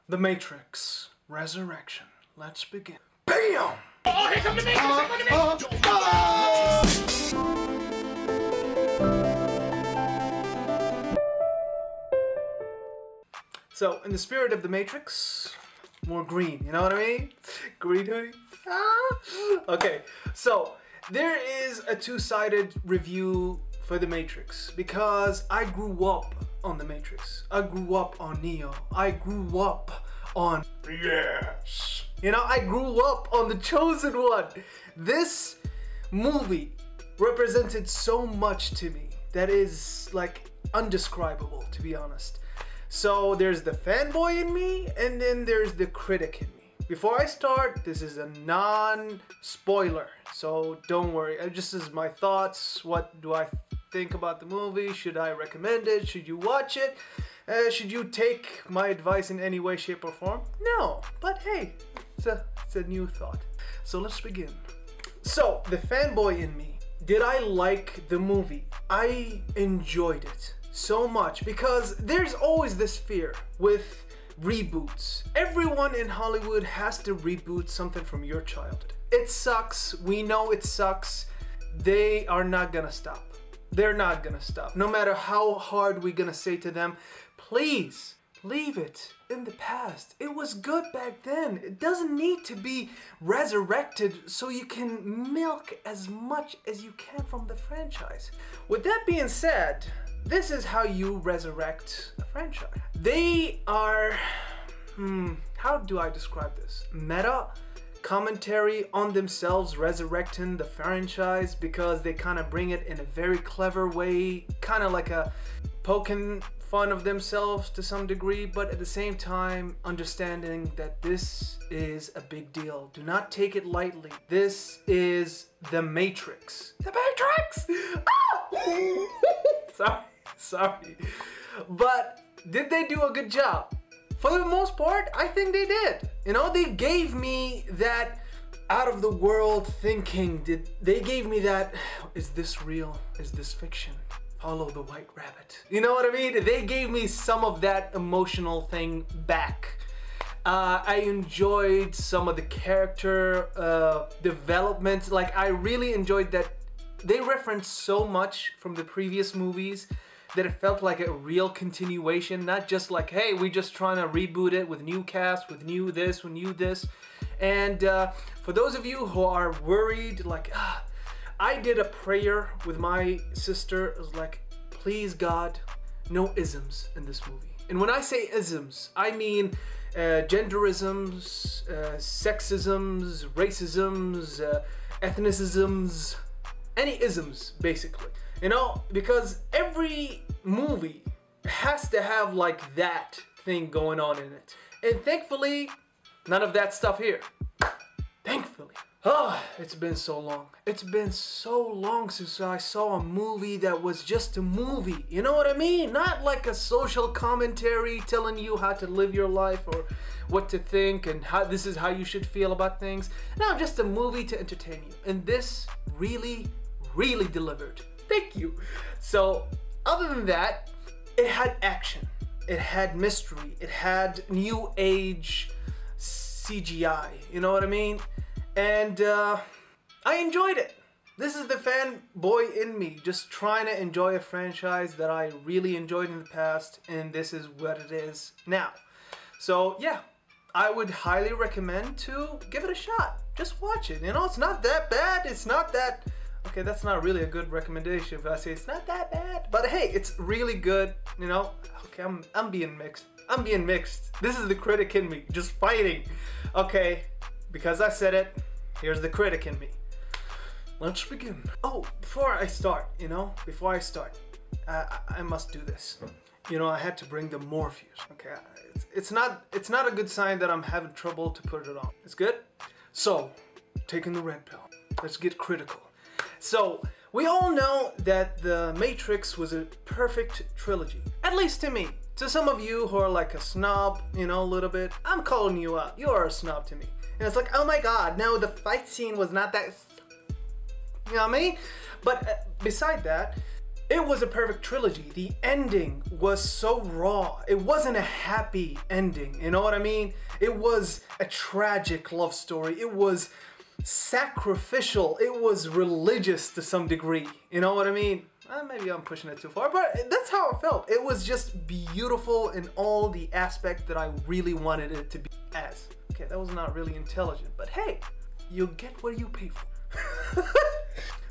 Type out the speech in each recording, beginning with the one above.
The Matrix Resurrection. Let's begin. BAM! Oh, here come the Matrix! So, in the spirit of the Matrix, more green, you know what I mean? Green hoodie. Okay, so there is a two-sided review for the Matrix because I grew up on the Matrix. I grew up on Neo. I grew up on Yes. You know, I grew up on The Chosen One. This movie represented so much to me that is like undescribable, to be honest. So there's the fanboy in me, and then there's the critic in me. Before I start, this is a non-spoiler, so don't worry. Just as my thoughts. What do I think about the movie? Should I recommend it? Should you watch it? Should you take my advice in any way, shape, or form? No, but hey, it's a new thought. So let's begin. So the fanboy in me, did I like the movie? I enjoyed it so much because there's always this fear with reboots. Everyone in Hollywood has to reboot something from your childhood. It sucks. We know it sucks. They are not gonna stop. They're not gonna stop. No matter how hard we're gonna say to them, please leave it in the past. It was good back then. It doesn't need to be resurrected so you can milk as much as you can from the franchise. With that being said, this is how you resurrect a franchise. They are, how do I describe this? Meta commentary on themselves resurrecting the franchise because they kind of bring it in a very clever way, kind of like a poking fun of themselves to some degree, but at the same time understanding that this is a big deal. Do not take it lightly. This is the Matrix. The Matrix! Ah! Sorry. But did they do a good job? For the most part, I think they did. You know, they gave me that out of the world thinking. They gave me that, is this real? Is this fiction? Follow the white rabbit. You know what I mean? They gave me some of that emotional thing back. I enjoyed some of the character development. Like, I really enjoyed that they referenced so much from the previous movies that it felt like a real continuation, not just like, hey, we're just trying to reboot it with new cast, with new this, with new this. And for those of you who are worried, like, I did a prayer with my sister. It was like, please God, no isms in this movie. And when I say isms, I mean genderisms, sexisms, racisms, ethnicisms, any isms, basically. You know, because every movie has to have like that thing going on in it. And thankfully, none of that stuff here. Thankfully. Oh, it's been so long. It's been so long since I saw a movie that was just a movie. You know what I mean? Not like a social commentary telling you how to live your life or what to think and how this is how you should feel about things. No, just a movie to entertain you. And this really, really delivered. Thank you. So, other than that, it had action. It had mystery. It had new age CGI. You know what I mean? And I enjoyed it. This is the fanboy in me, just trying to enjoy a franchise that I really enjoyed in the past, and this is what it is now. So yeah, I would highly recommend to give it a shot. Just watch it. You know, it's not that bad. It's not that... Okay, that's not really a good recommendation if I say it's not that bad. But hey, it's really good, you know. Okay, I'm being mixed. I'm being mixed. This is the critic in me, just fighting. Okay, because I said it, here's the critic in me. Let's begin. Oh, before I start, I must do this. You know, I had to bring the Morpheus. Okay, it's not a good sign that I'm having trouble to put it on. It's good? So, taking the red pill. Let's get critical. So, we all know that The Matrix was a perfect trilogy. At least to me. To some of you who are like a snob, you know, a little bit, I'm calling you out. You are a snob to me. And it's like, oh my god, no, the fight scene was not that... You know what I mean? But beside that, It was a perfect trilogy. The ending was so raw. It wasn't a happy ending, you know what I mean? It was a tragic love story. It was sacrificial. It was religious to some degree, you know what I mean? Maybe I'm pushing it too far, but that's how it felt. It was just beautiful in all the aspects that I really wanted it to be as. Okay, that was not really intelligent, but hey, you get what you pay for.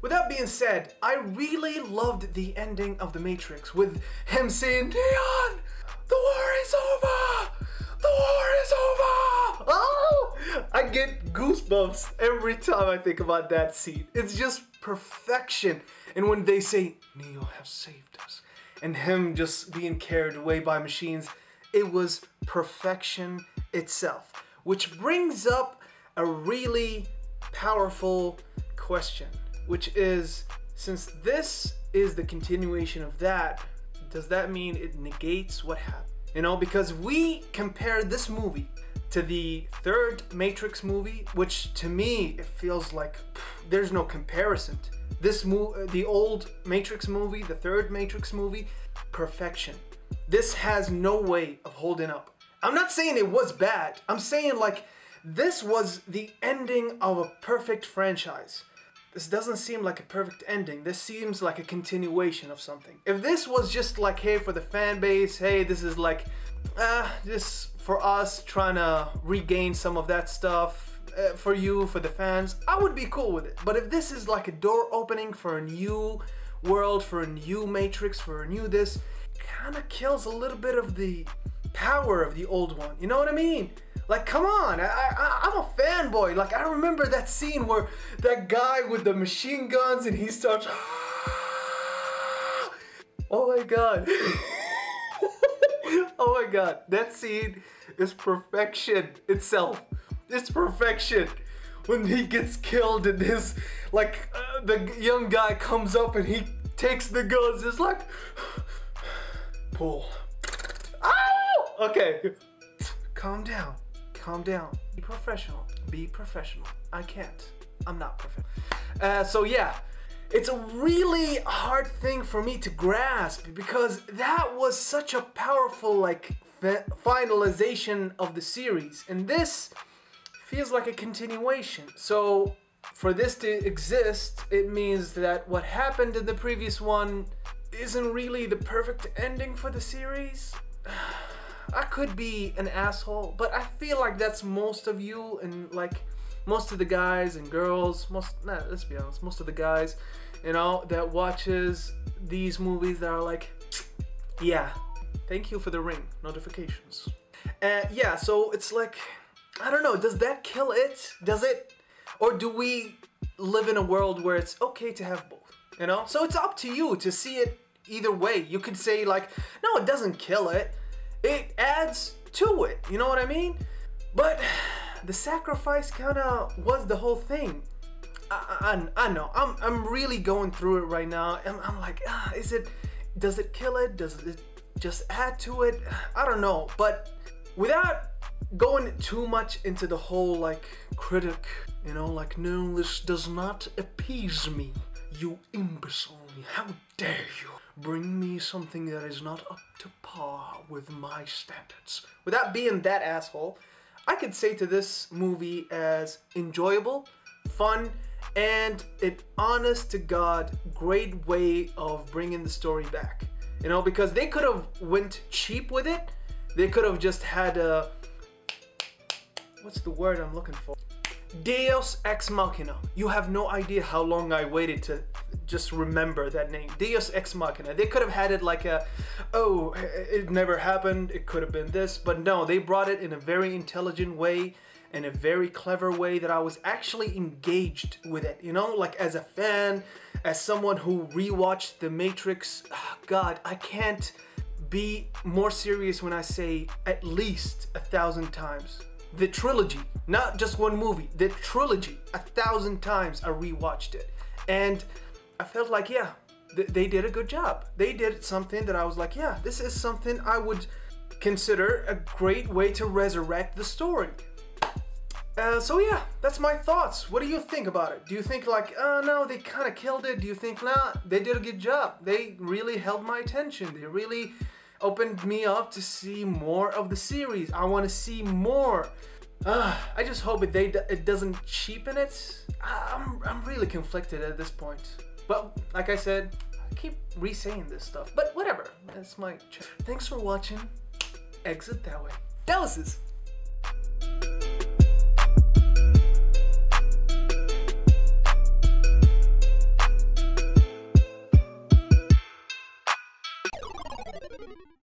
With that being said, I really loved the ending of The Matrix with him saying, Neon, the war is over! The war is over! Oh! I get goosebumps every time I think about that scene. It's just perfection. And when they say, Neo has saved us, and him just being carried away by machines, it was perfection itself. Which brings up a really powerful question, which is, since this is the continuation of that, does that mean it negates what happened? You know, because we compare this movie to the third Matrix movie, which to me, it feels like there's no comparison. The old Matrix movie, the third Matrix movie, perfection. This has no way of holding up. I'm not saying it was bad. I'm saying like, this was the ending of a perfect franchise. This doesn't seem like a perfect ending. This seems like a continuation of something. If this was just like, hey, for the fan base, hey, this is like, this for us trying to regain some of that stuff for you, for the fans, I would be cool with it. But if this is like a door opening for a new world, for a new Matrix, for a new this, kind of kills a little bit of the power of the old one. You know what I mean? Like, come on, I'm a fanboy. Like, I remember that scene where that guy with the machine guns and he starts, oh my God. Oh my God, that scene is perfection itself. It's perfection. When he gets killed and his, like, the young guy comes up and he takes the guns, it's like, pull. Oh! Okay, calm down. Calm down. Be professional. Be professional. I can't. I'm not professional. So yeah, it's a really hard thing for me to grasp because that was such a powerful like finalization of the series, and this feels like a continuation. So for this to exist, it means that what happened in the previous one isn't really the perfect ending for the series. I could be an asshole, but I feel like that's most of you and like most of the guys and girls, let's be honest, most of the guys, you know, that watches these movies that are like, yeah, thank you for the ring notifications. Yeah, so it's like, I don't know, does that kill it? Does it? Or do we live in a world where it's okay to have both, you know? So it's up to you to see it either way. You could say like, no, it doesn't kill it. It adds to it, you know what I mean? But the sacrifice kind of was the whole thing. I know, I'm really going through it right now, and I'm like, does it kill it? Does it just add to it? I don't know, but without going too much into the whole like critic, you know, like, no, this does not appease me, you imbecile, how dare you bring me something that is not up to par with my standards. Without being that asshole, I could say to this movie as enjoyable, fun, and an honest to God great way of bringing the story back. You know, because they could have went cheap with it. They could have just had a, what's the word I'm looking for? Deus Ex Machina. You have no idea how long I waited to just remember that name. Deus Ex Machina. They could have had it like a, oh, it never happened, it could have been this, but no, they brought it in a very intelligent way, in a very clever way that I was actually engaged with it, you know, like as a fan, as someone who rewatched The Matrix. God, I can't be more serious when I say at least 1,000 times. The trilogy, not just one movie, the trilogy, 1,000 times I rewatched it. And I felt like, yeah, they did a good job. They did something that I was like, yeah, this is something I would consider a great way to resurrect the story. So yeah, that's my thoughts. What do you think about it? Do you think like, oh no, they kind of killed it? Do you think, nah, they did a good job? They really held my attention. They really opened me up to see more of the series. I want to see more. I just hope it doesn't cheapen it. I'm really conflicted at this point. But like I said, I keep re-saying this stuff. But whatever, that's my... Thanks for watching. Exit that way. Deuces!